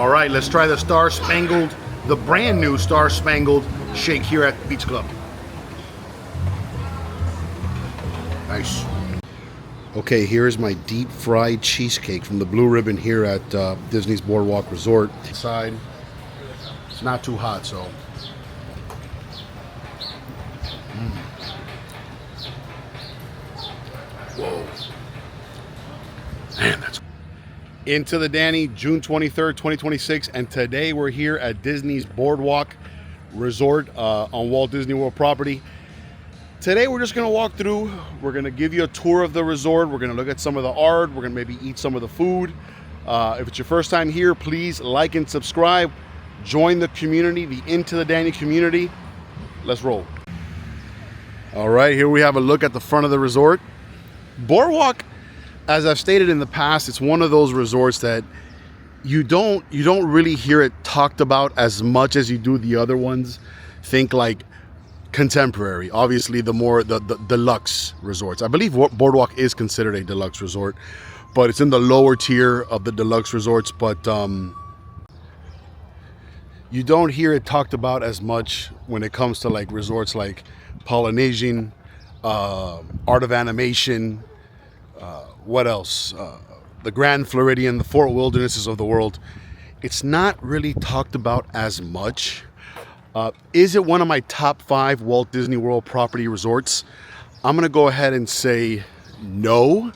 All right, let's try the brand new Star Spangled Shake here at the Beach Club. Nice. Okay, here's my deep fried cheesecake from the Blue Ribbon here at Disney's BoardWalk Resort. Inside, it's not too hot, so. Whoa. Man, that's. Into the Danny, June 23rd, 2026, and today we're here at Disney's BoardWalk Resort on Walt Disney World property. Today we're just gonna walk through, we're gonna give you a tour of the resort, we're gonna look at some of the art, we're gonna maybe eat some of the food. If it's your first time here, please like and subscribe. Join the community, the Into the Danny community. Let's roll. All right, here we have a look at the front of the resort. BoardWalk, as I've stated in the past, it's one of those resorts that you don't really hear it talked about as much as you do the other ones. Think like contemporary, obviously the deluxe resorts. I believe BoardWalk is considered a deluxe resort, but it's in the lower tier of the deluxe resorts. But you don't hear it talked about as much when it comes to like resorts like Polynesian, Art of Animation, what else? The Grand Floridian, the Fort Wildernesses of the world. It's not really talked about as much. Is it one of my top 5 Walt Disney World property resorts? I'm gonna go ahead and say no,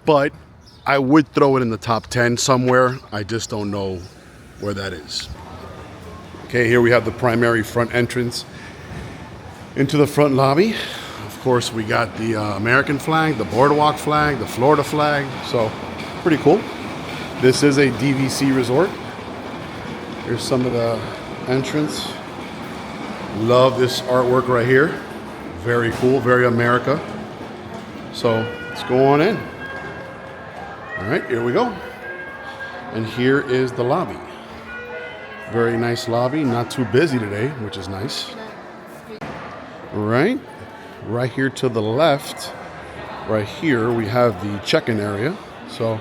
but I would throw it in the top 10 somewhere. I just don't know where that is. Okay, here we have the primary front entrance into the front lobby. Of course, we got the American flag, the BoardWalk flag, the Florida flag, so pretty cool. This is a DVC resort. Here's some of the entrance. Love this artwork right here. Very cool, very America. So let's go on in. All right, here we go. And here is the lobby. Very nice lobby, not too busy today, which is nice. All right, right here to the left, right here, we have the check-in area. So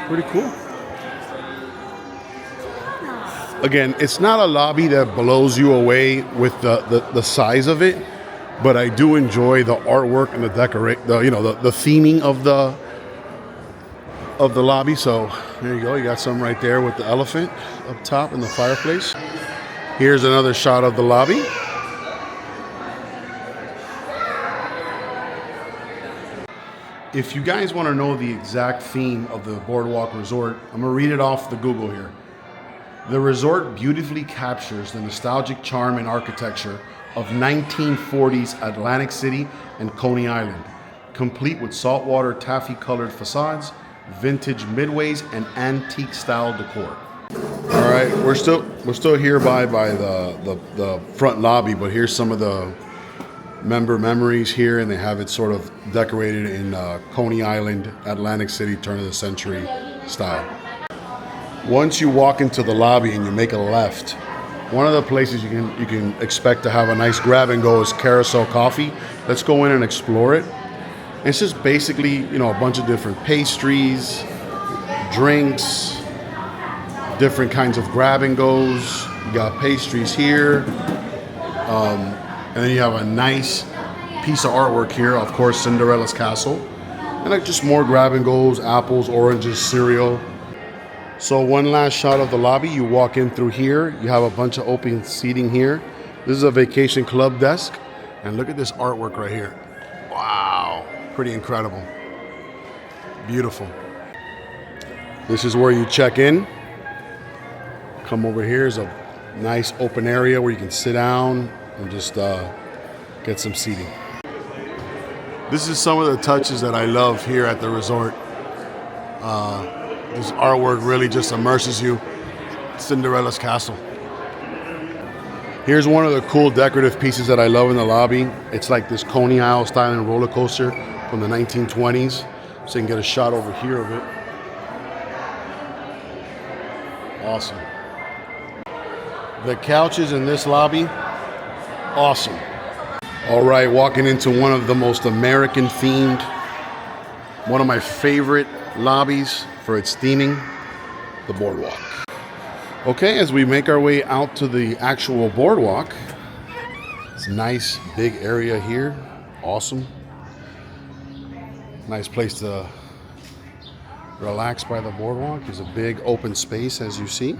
pretty cool. Again, it's not a lobby that blows you away with the size of it, but I do enjoy the artwork and the theming of the lobby. So there you go. You got some right there with the elephant up top in the fireplace. Here's another shot of the lobby. If you guys want to know the exact theme of the BoardWalk Resort, I'm gonna read it off the Google here. The resort beautifully captures the nostalgic charm and architecture of 1940s Atlantic City and Coney Island, complete with saltwater taffy-colored facades, vintage midways, and antique-style decor. All right, we're still here by the front lobby, but here's some of the member memories here, and they have it sort of decorated in Coney Island, Atlantic City, turn of the century style. Once you walk into the lobby and you make a left, one of the places you can expect to have a nice grab and go is Carousel Coffee. Let's go in and explore it. It's just basically, a bunch of different pastries, drinks, different kinds of grab and goes. You got pastries here, and then you have a nice piece of artwork here, of course, Cinderella's castle, and like just more grab and goes, apples, oranges, cereal. So one last shot of the lobby. You walk in through here. You have a bunch of open seating here. This is a vacation club desk. And look at this artwork right here. Wow, pretty incredible. Beautiful. This is where you check in. Come over here is a nice open area where you can sit down and just get some seating. This is some of the touches that I love here at the resort. This artwork really just immerses you. Cinderella's castle. Here's one of the cool decorative pieces that I love in the lobby. It's like this Coney Island style roller coaster from the 1920s. So you can get a shot over here of it. Awesome. The couches in this lobby, awesome. All right, walking into one of the most American themed, one of my favorite lobbies for its theming, the BoardWalk. Okay, as we make our way out to the actual boardwalk, it's a nice big area here. Awesome. Nice place to relax by the boardwalk. There's a big open space, as you see.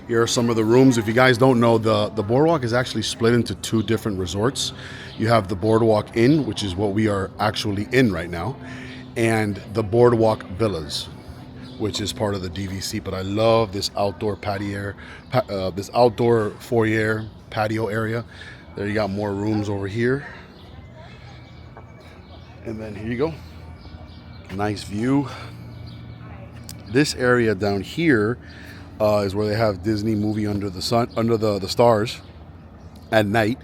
Here are some of the rooms. If you guys don't know, the boardwalk is actually split into two different resorts. You have the Boardwalk Inn, which is what we are actually in right now, and the Boardwalk Villas, which is part of the DVC. But I love this outdoor patio, this outdoor foyer patio area. There you got more rooms over here. And then here you go. Nice view. This area down here is where they have Disney movie under the sun, under the stars at night,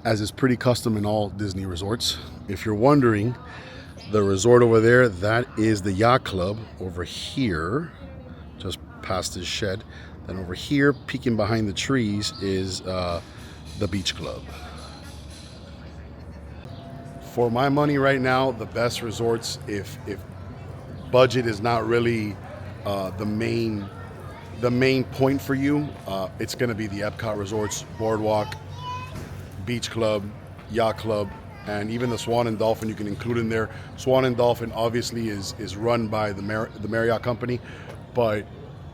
as is pretty custom in all Disney resorts. If you're wondering, the resort over there, that is the yacht club over here, just past this shed. Then over here, peeking behind the trees, is the beach club. For my money right now, the best resorts, if budget is not really the main point for you, it's going to be the Epcot resorts, Boardwalk, Beach Club, Yacht Club, and even the Swan and Dolphin you can include in there. Swan and Dolphin obviously is run by the Marriott company, but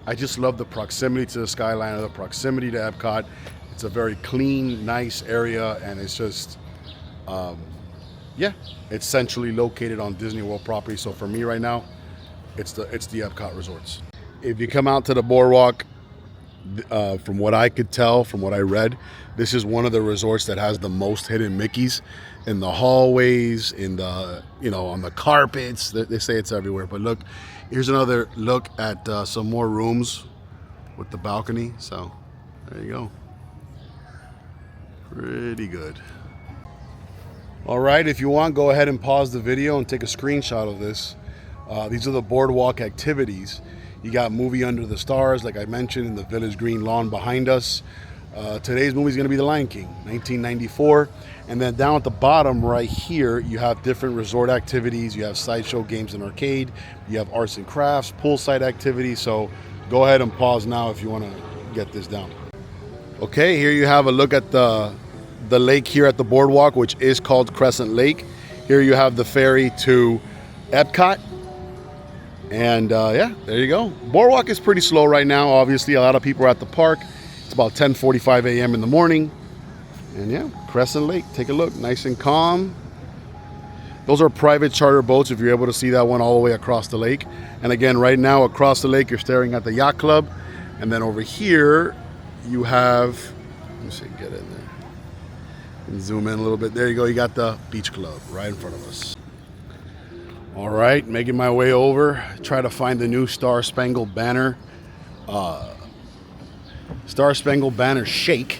I just love the proximity to the Skyliner, the proximity to Epcot. It's a very clean, nice area, and it's just, yeah, it's centrally located on Disney World property. So for me right now, it's the Epcot resorts. If you come out to the boardwalk, from what I could tell, from what I read, this is one of the resorts that has the most hidden Mickeys in the hallways, in the, on the carpets. They say it's everywhere. But look, here's another look at some more rooms with the balcony. So there you go. Pretty good. All right, if you want, go ahead and pause the video and take a screenshot of this. These are the boardwalk activities. You got Movie Under the Stars, like I mentioned, in the Village Green lawn behind us. Today's movie is going to be The Lion King, 1994. And then down at the bottom right here, you have different resort activities. You have sideshow games and arcade. You have arts and crafts, poolside activities. So go ahead and pause now if you want to get this down. Okay, here you have a look at the lake here at the boardwalk, which is called Crescent Lake. Here you have the ferry to Epcot. And yeah, there you go. Boardwalk is pretty slow right now. Obviously, a lot of people are at the park. It's about 10:45 a.m. in the morning. And yeah, Crescent Lake, take a look, nice and calm. Those are private charter boats, if you're able to see that one all the way across the lake. And again, right now across the lake, you're staring at the yacht club. And then over here, you have, let me see, get in there. And zoom in a little bit. There you go, you got the beach club right in front of us. All right, making my way over, try to find the new Star Spangled Banner. Star Spangled Banner Shake,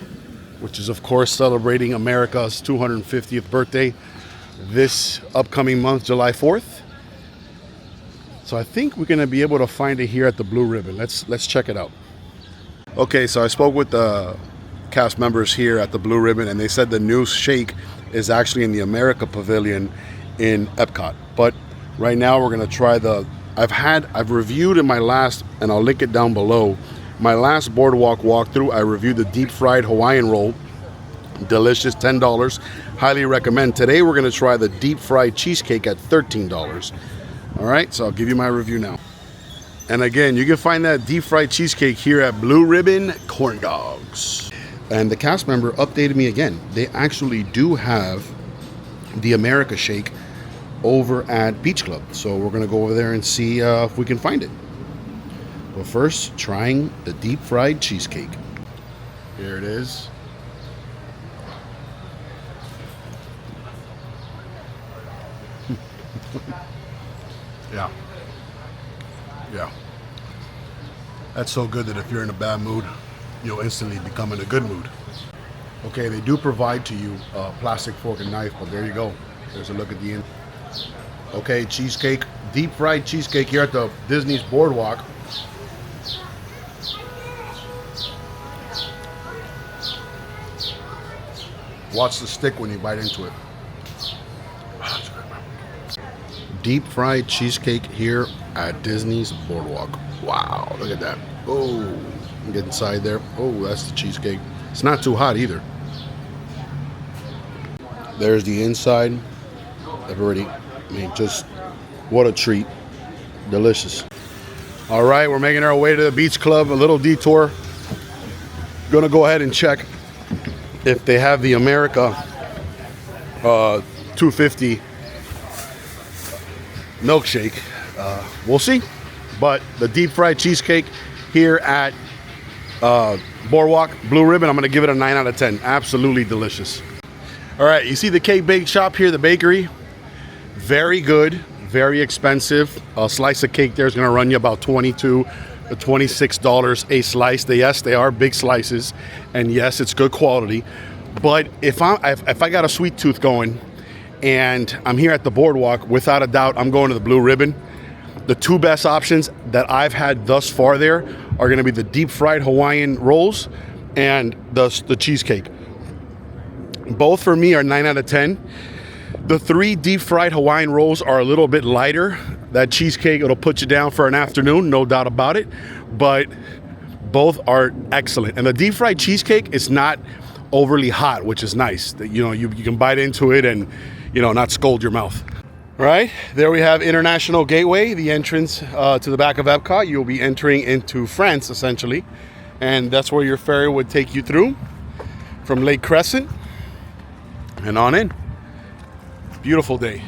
which is of course celebrating America's 250th birthday this upcoming month, July 4th. So I think we're gonna be able to find it here at the Blue Ribbon. Let's check it out. Okay, so I spoke with the cast members here at the Blue Ribbon, and they said the new shake is actually in the America Pavilion in Epcot. But right now we're gonna try I've reviewed in my last, and I'll link it down below, my last boardwalk walkthrough. I reviewed the deep fried Hawaiian roll. Delicious, $10. Highly recommend. Today we're gonna try the deep fried cheesecake at $13. All right, so I'll give you my review now. And again, you can find that deep fried cheesecake here at Blue Ribbon Corn Dogs. And the cast member updated me again. They actually do have the America Shake over at Beach Club. So we're gonna go over there and see if we can find it. But first, trying the deep fried cheesecake. Here it is. Yeah. Yeah. That's so good that if you're in a bad mood, you'll instantly become in a good mood. Okay, they do provide to you a plastic fork and knife, but there you go. There's a look at the end. Okay, cheesecake, deep fried cheesecake here at the Disney's Boardwalk. Watch the stick when you bite into it. Deep fried cheesecake here at Disney's Boardwalk. Wow, look at that. Oh, get inside there. Oh, that's the cheesecake. It's not too hot either. There's the inside. I've already, I mean, just what a treat. Delicious. All right, we're making our way to the beach club, a little detour. Gonna go ahead and check if they have the America 250 milkshake. We'll see. But the deep fried cheesecake here at Boardwalk Blue Ribbon, I'm gonna give it a 9 out of 10. Absolutely delicious. All right, you see the cake bake shop here, the bakery. Very good, very expensive. A slice of cake there is gonna run you about $22 to $26 a slice. Yes, they are big slices, and yes, it's good quality. But if I got a sweet tooth going and I'm here at the Boardwalk, without a doubt, I'm going to the Blue Ribbon. The two best options that I've had thus far there are gonna be the deep fried Hawaiian rolls and the cheesecake. Both for me are 9 out of 10. The 3 deep fried Hawaiian rolls are a little bit lighter. That cheesecake, it'll put you down for an afternoon, no doubt about it. But both are excellent. And the deep fried cheesecake is not overly hot, which is nice. That you can bite into it and not scold your mouth. All right, there we have International Gateway, the entrance to the back of Epcot. You'll be entering into France, essentially. And that's where your ferry would take you through from Lake Crescent and on in. Beautiful day.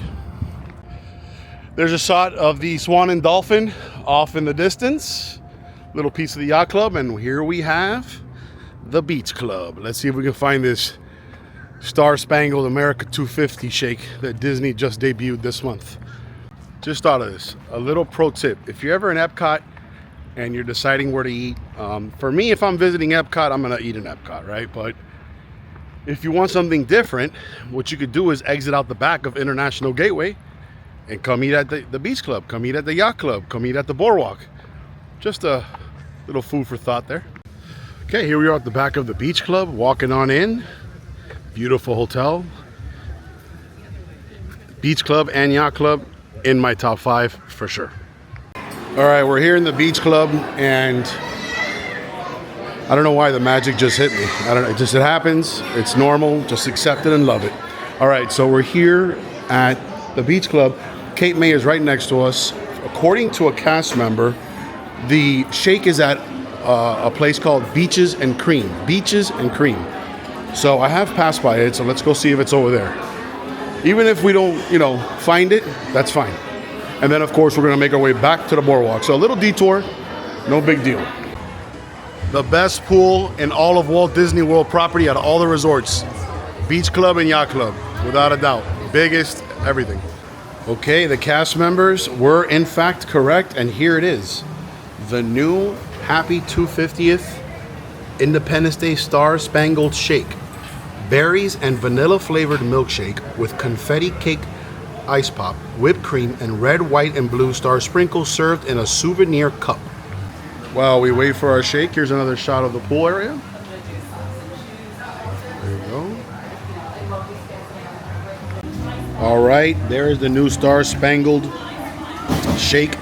There's a shot of the Swan and Dolphin off in the distance. Little piece of the yacht club, and here we have the beach club. Let's see if we can find this Star Spangled America 250 shake that Disney just debuted this month. Just thought of this. A little pro tip. If you're ever in Epcot and you're deciding where to eat, for me, if I'm visiting Epcot, I'm gonna eat in Epcot, right? But if you want something different, what you could do is exit out the back of International Gateway and come eat at the beach club, come eat at the yacht club, come eat at the Boardwalk. Just a little food for thought there. Okay, here we are at the back of the beach club, walking on in. Beautiful hotel. Beach club and yacht club in my top 5 for sure. All right, we're here in the beach club, and I don't know why the magic just hit me. I don't know, it happens. It's normal. Just accept it and love it. All right, so we're here at the beach club. Cape May is right next to us. According to a cast member, the shake is at a place called Beaches and Cream. Beaches and Cream. So I have passed by it, so let's go see if it's over there. Even if we don't, find it, that's fine. And then, of course, we're gonna make our way back to the Boardwalk. So a little detour, no big deal. The best pool in all of Walt Disney World property out of all the resorts. Beach Club and Yacht Club, without a doubt. Biggest, everything. Okay, the cast members were in fact correct, and here it is. The new Happy 250th Independence Day Star Spangled Shake. Berries and vanilla flavored milkshake with confetti cake ice pop, whipped cream, and red, white, and blue star sprinkles served in a souvenir cup. While we wait for our shake, here's another shot of the pool area. There you go. All right, there's the new Star Spangled Shake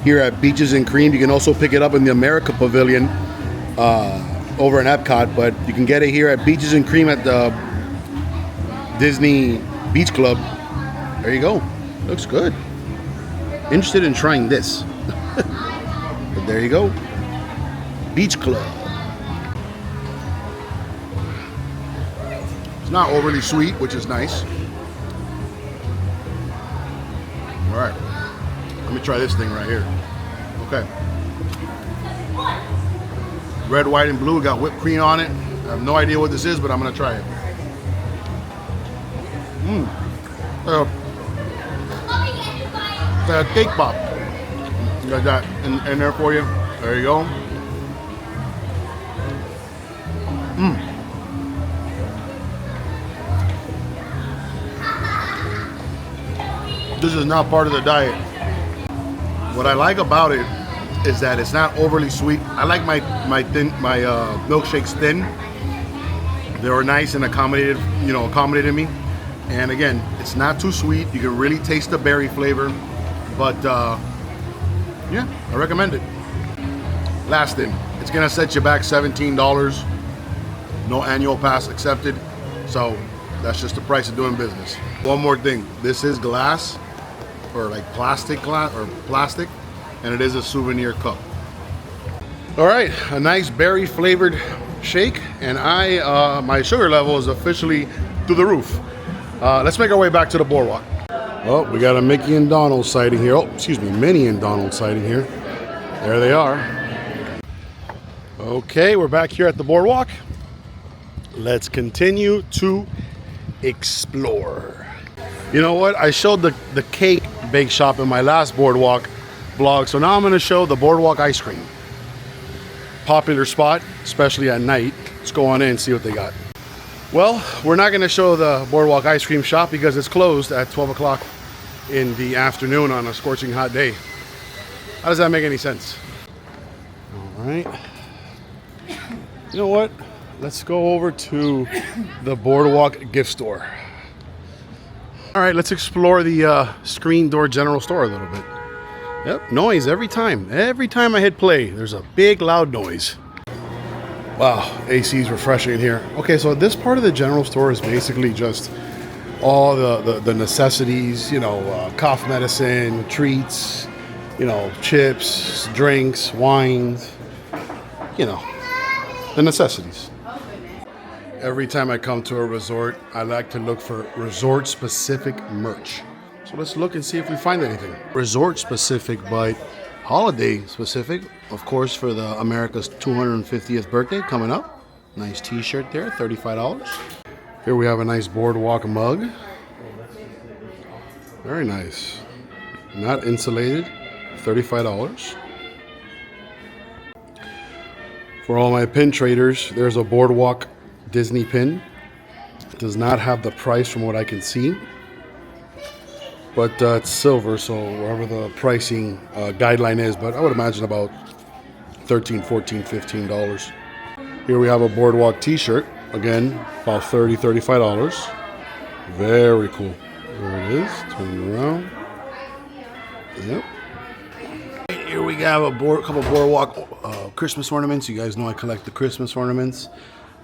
here at Beaches and Cream. You can also pick it up in the America Pavilion over in Epcot, but you can get it here at Beaches and Cream at the Disney Beach Club. There you go. Looks good. Interested in trying this. But there you go. Beach Club. It's not overly sweet, which is nice. All right. Let me try this thing right here. Okay. Red, white, and blue. Got whipped cream on it. I have no idea what this is, but I'm gonna try it. It's a cake pop. You got that in there for you. There you go. This is not part of the diet. What I like about it is that it's not overly sweet. I like my milkshakes thin. They were nice and accommodated me. And again, it's not too sweet. You can really taste the berry flavor. But yeah, I recommend it. last in. It's gonna set you back $17. No annual pass accepted. So that's just the price of doing business. One more thing, this is glass, or like plastic glass, or plastic, and it is a souvenir cup. All right, a nice berry flavored shake, and my sugar level is officially through the roof. Let's make our way back to the boardwalk. Oh, we got a Mickey and Donald sighting here. Oh, excuse me, Minnie and Donald sighting here. There they are. Okay, we're back here at the boardwalk. Let's continue to explore. You know what? I showed the cake bake shop in my last boardwalk vlog, so now I'm going to show the boardwalk ice cream. Popular spot, especially at night. Let's go on in and see what they got. Well, we're not going to show the boardwalk ice cream shop because it's closed at 12 o'clock in the afternoon on a scorching hot day. How does that make any sense? All right. You know what? Let's go over to the boardwalk gift store. All right, let's explore the screen door general store a little bit. Yep, noise every time. Every time I hit play, there's a big loud noise. Wow, AC is refreshing in here. Okay, so this part of the general store is basically just all the necessities, you know, cough medicine, treats, you know, chips, drinks, wines, you know, the necessities. Every time I come to a resort, I like to look for resort-specific merch. So let's look and see if we find anything. Resort-specific, but holiday-specific. Of course, for the America's 250th birthday coming up. Nice t-shirt there, $35. Here we have a nice boardwalk mug. Very nice. Not insulated, $35. For all my pin traders, there's a boardwalk Disney pin. It does not have the price from what I can see, but it's silver, so wherever the pricing guideline is, but I would imagine about $13, $14, $15. Here we have a boardwalk t-shirt, again about $30, $35. Very cool. There it is. Turn it around. Yep. Here we have a couple boardwalk Christmas ornaments. You guys know I collect the Christmas ornaments.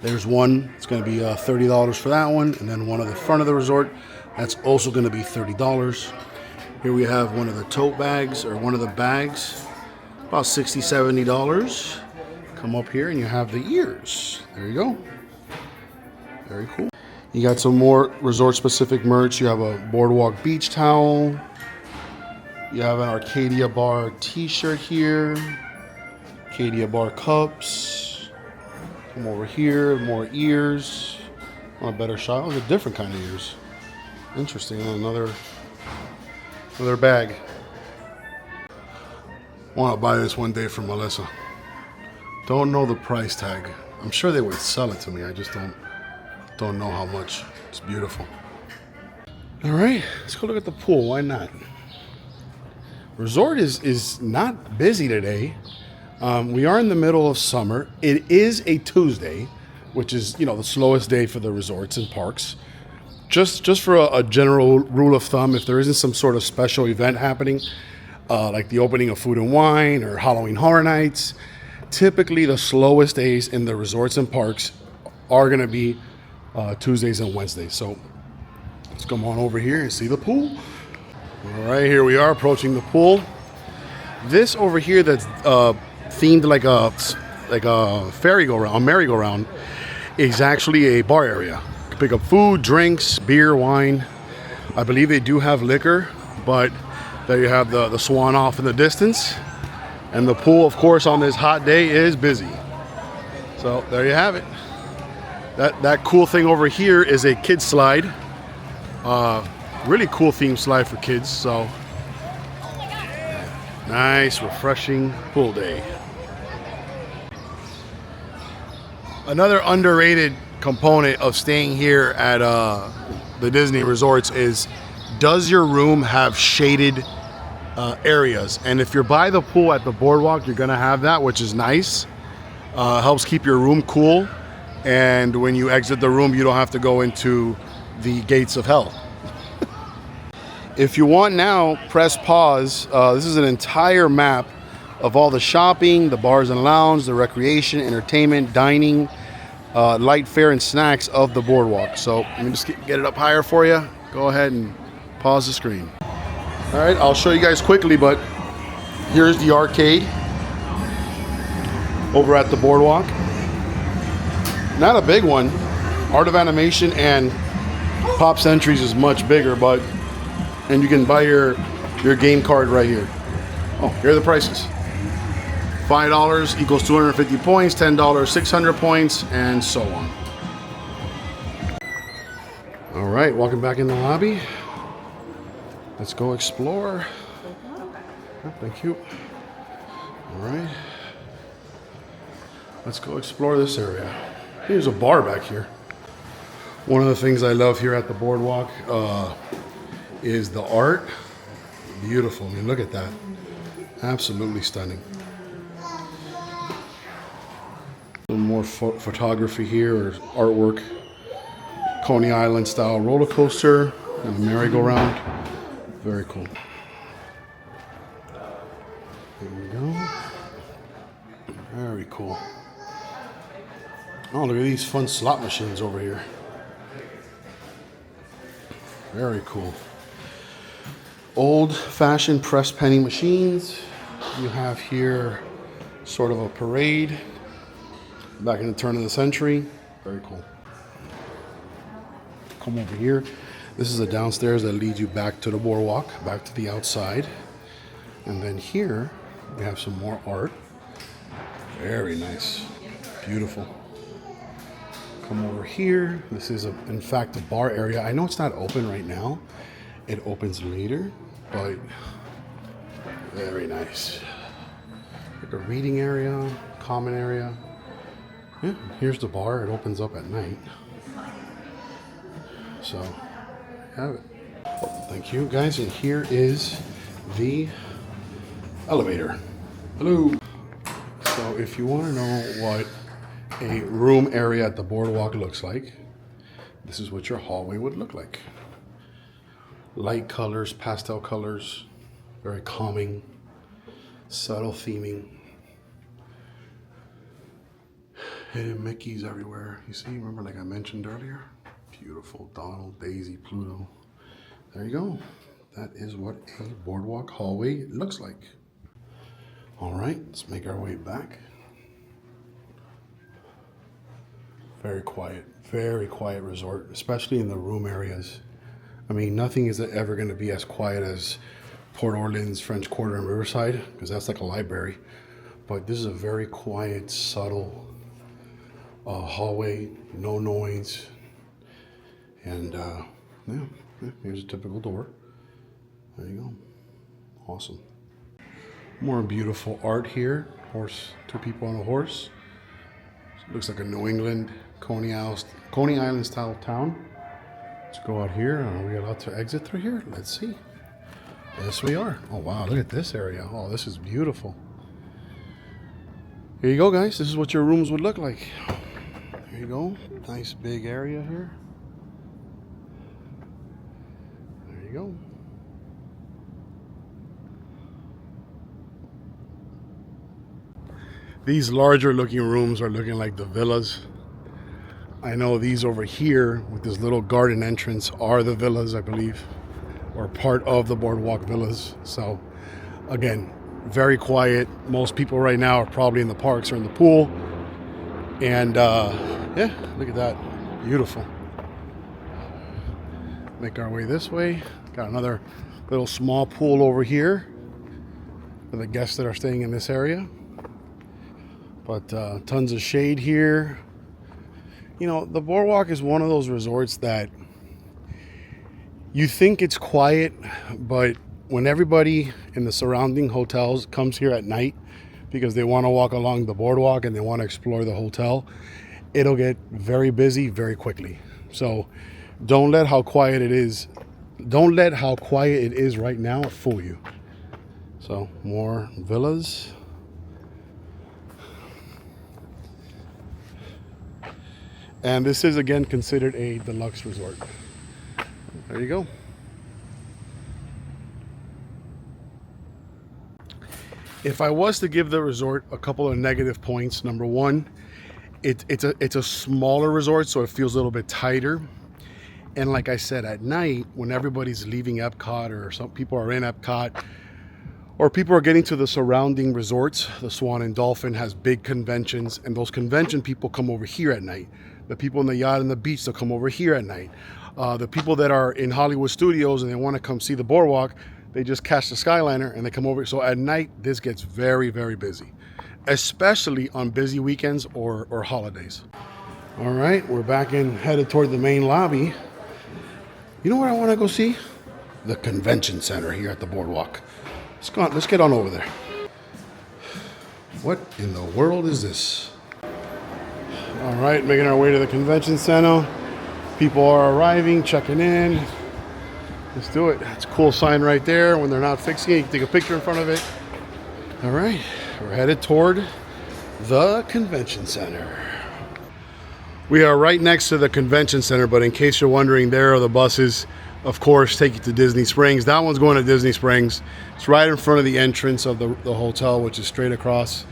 There's one, it's going to be $30 for that one, and then one at the front of the resort, that's also going to be $30. Here we have one of the tote bags, or one of the bags, about $60, $70. Come up here and you have the ears. There you go. Very cool. You got some more resort-specific merch. You have a boardwalk beach towel. You have an Arcadia Bar t-shirt here. Arcadia Bar cups. Come over here, more ears. On a better shot. Oh, a different kind of ears. Interesting. Another bag. I want to buy this one day for Melissa. Don't know the price tag. I'm sure they would sell it to me. I just don't know how much. It's beautiful. All right, let's go look at the pool. Why not? Resort is not busy today. We are in the middle of summer. It is a Tuesday, which is, you know, the slowest day for the resorts and parks. Just for a general rule of thumb, if there isn't some sort of special event happening, like the opening of Food and Wine or Halloween Horror Nights, typically the slowest days in the resorts and parks are going to be Tuesdays and Wednesdays. So let's come on over here and see the pool. All right, here we are approaching the pool. This over here that's themed like a merry-go-round is actually a bar area. You can pick up food, drinks, beer, wine. I believe they do have liquor, but there you have the swan off in the distance. And the pool, of course, on this hot day is busy. So there you have it. That cool thing over here is a kid slide. Really cool themed slide for kids. So nice, refreshing pool day. Another underrated component of staying here at the Disney resorts is, does your room have shaded areas? And if you're by the pool at the boardwalk, you're gonna have that, which is nice. Helps keep your room cool. And when you exit the room, you don't have to go into the gates of hell. If you want now, press pause. This is an entire map of all the shopping, the bars and lounge, the recreation, entertainment, dining, light fare and snacks of the boardwalk. So let me just get it up higher for you. Go ahead and pause the screen. All right, I'll show you guys quickly, but here's the arcade over at the boardwalk. Not a big one. Art of Animation and Pop Centuries is much bigger, but and you can buy your game card right here. Oh, here are the prices. $5 equals 250 points, $10, 600 points, and so on. All right, welcome back in the lobby. Let's go explore. Oh, thank you. All right. Let's go explore this area. Here's a bar back here. One of the things I love here at the boardwalk is the art. Beautiful. I mean, look at that. Absolutely stunning. Some more photography here, or artwork. Coney Island style roller coaster and a merry-go-round. Very cool. There we go. Very cool. Oh, look at these fun slot machines over here. Very cool. Old-fashioned press penny machines. You have here sort of a parade back in the turn of the century. Very cool. Come over here. This is a downstairs that leads you back to the boardwalk, back to the outside. And then here we have some more art. Very nice. Beautiful. Come over here. This is, in fact, a bar area. I know it's not open right now. It opens later, but very nice. Like a reading area, common area. Yeah, here's the bar. It opens up at night. So, have it. Oh, thank you, guys. And here is the elevator. Hello. So, if you want to know what a room area at the boardwalk looks like, this is what your hallway would look like. Light colors, pastel colors, very calming, subtle theming. Hidden Mickeys everywhere. You see, remember like I mentioned earlier? Beautiful Donald, Daisy, Pluto. There you go. That is what a boardwalk hallway looks like. All right, let's make our way back. Very quiet resort, especially in the room areas. I mean, nothing is ever going to be as quiet as Port Orleans, French Quarter, and Riverside, because that's like a library. But this is a very quiet, subtle hallway, no noise. And yeah, here's a typical door. There you go. Awesome. More beautiful art here. Horse, two people on a horse. Looks like a New England Coney Island style town. Let's go out here. Are we allowed to exit through here? Let's see. Yes, we are. Oh, wow. Look at this area. Oh, this is beautiful. Here you go, guys. This is what your rooms would look like. There you go. Nice big area here. There you go. These larger looking rooms are looking like the villas. I know these over here with this little garden entrance are the villas, I believe, or part of the boardwalk villas. So again, very quiet. Most people right now are probably in the parks or in the pool. And yeah, look at that. Beautiful. Make our way this way. Got another little small pool over here for the guests that are staying in this area. But tons of shade here. You know, the boardwalk is one of those resorts that you think it's quiet, but when everybody in the surrounding hotels comes here at night because they want to walk along the boardwalk and they want to explore the hotel, it'll get very busy very quickly. So don't let how quiet it is right now fool you. So more villas. And this is, again, considered a deluxe resort. There you go. If I was to give the resort a couple of negative points, number one, it's a smaller resort, so it feels a little bit tighter. And like I said, at night, when everybody's leaving Epcot, or some people are in Epcot, or people are getting to the surrounding resorts, the Swan and Dolphin has big conventions, and those convention people come over here at night. The people in the yacht and the beach, they'll come over here at night. The people that are in Hollywood Studios and they want to come see the boardwalk, they just catch the Skyliner and they come over. So at night, this gets very, very busy, especially on busy weekends or holidays. All right, we're back in, headed toward the main lobby. You know what I want to go see? The convention center here at the boardwalk. Let's get on over there. What in the world is this? All right, making our way to the convention center. People are arriving, checking in. Let's do it. It's a cool sign right there. When they're not fixing it, you can take a picture in front of it. All right, we're headed toward the convention center. We are right next to the convention center, but in case you're wondering, there are the buses, of course, take you to Disney Springs. That one's going to Disney Springs. It's right in front of the entrance of the hotel, which is straight across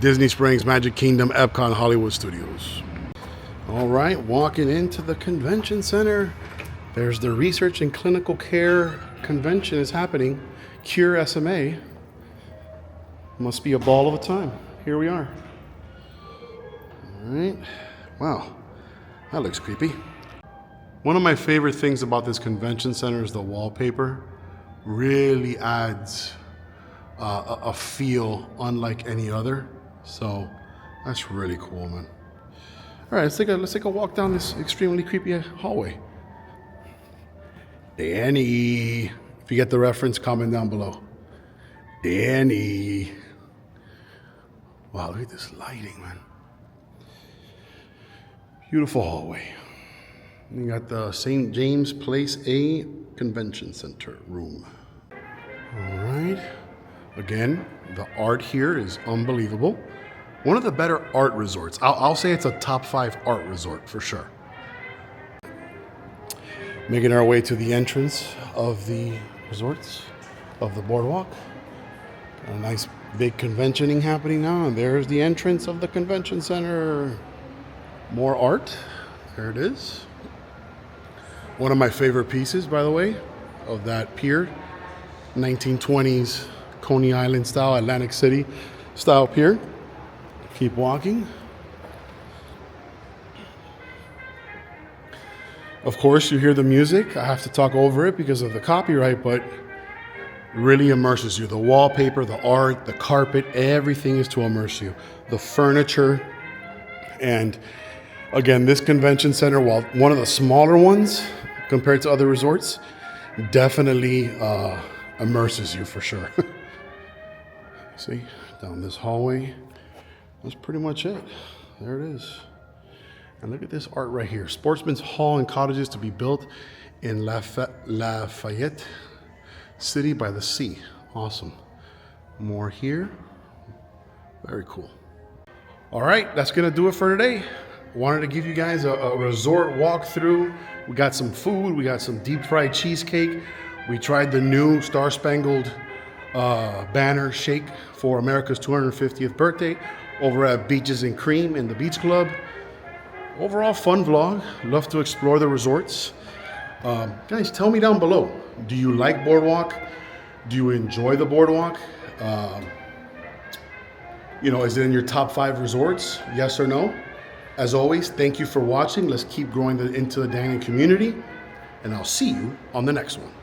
Disney Springs, Magic Kingdom, Epcot, and Hollywood Studios. All right, walking into the convention center. There's the Research and Clinical Care Convention is happening. Cure SMA. Must be a ball of a time. Here we are. All right. Wow, that looks creepy. One of my favorite things about this convention center is the wallpaper. Really adds a feel unlike any other. So that's really cool, man. All right, let's take a walk down this extremely creepy hallway. Danny, if you get the reference, comment down below. Danny. Wow, look at this lighting, man. Beautiful hallway. You got the St. James Place A Convention Center room. All right. Again, the art here is unbelievable. One of the better art resorts. I'll say it's a top 5 art resort for sure. Making our way to the entrance of the resorts, of the boardwalk. A nice big conventioning happening now, and there's the entrance of the convention center. More art. There it is. One of my favorite pieces, by the way, of that pier. 1920s Coney Island style, Atlantic City style pier. Keep walking. Of course, you hear the music. I have to talk over it because of the copyright, but really immerses you. The wallpaper, the art, the carpet, everything is to immerse you. The furniture. And again, this convention center, while one of the smaller ones compared to other resorts, definitely immerses you for sure. See, down this hallway, that's pretty much it. There it is. And look at this art right here. Sportsman's Hall and cottages to be built in Lafayette City by the sea. Awesome. More here. Very cool. All right, that's gonna do it for today. Wanted to give you guys a resort walkthrough. We got some food, we got some deep fried cheesecake. We tried the new Star Spangled Banner Shake for America's 250th birthday over at Beaches and Cream in the Beach Club. Overall fun vlog. Love to explore the resorts. Guys, tell me down below. Do you like Boardwalk? Do you enjoy the Boardwalk? Is it in your top 5 resorts? Yes or no? As always, thank you for watching. Let's keep growing into the Danny community. And I'll see you on the next one.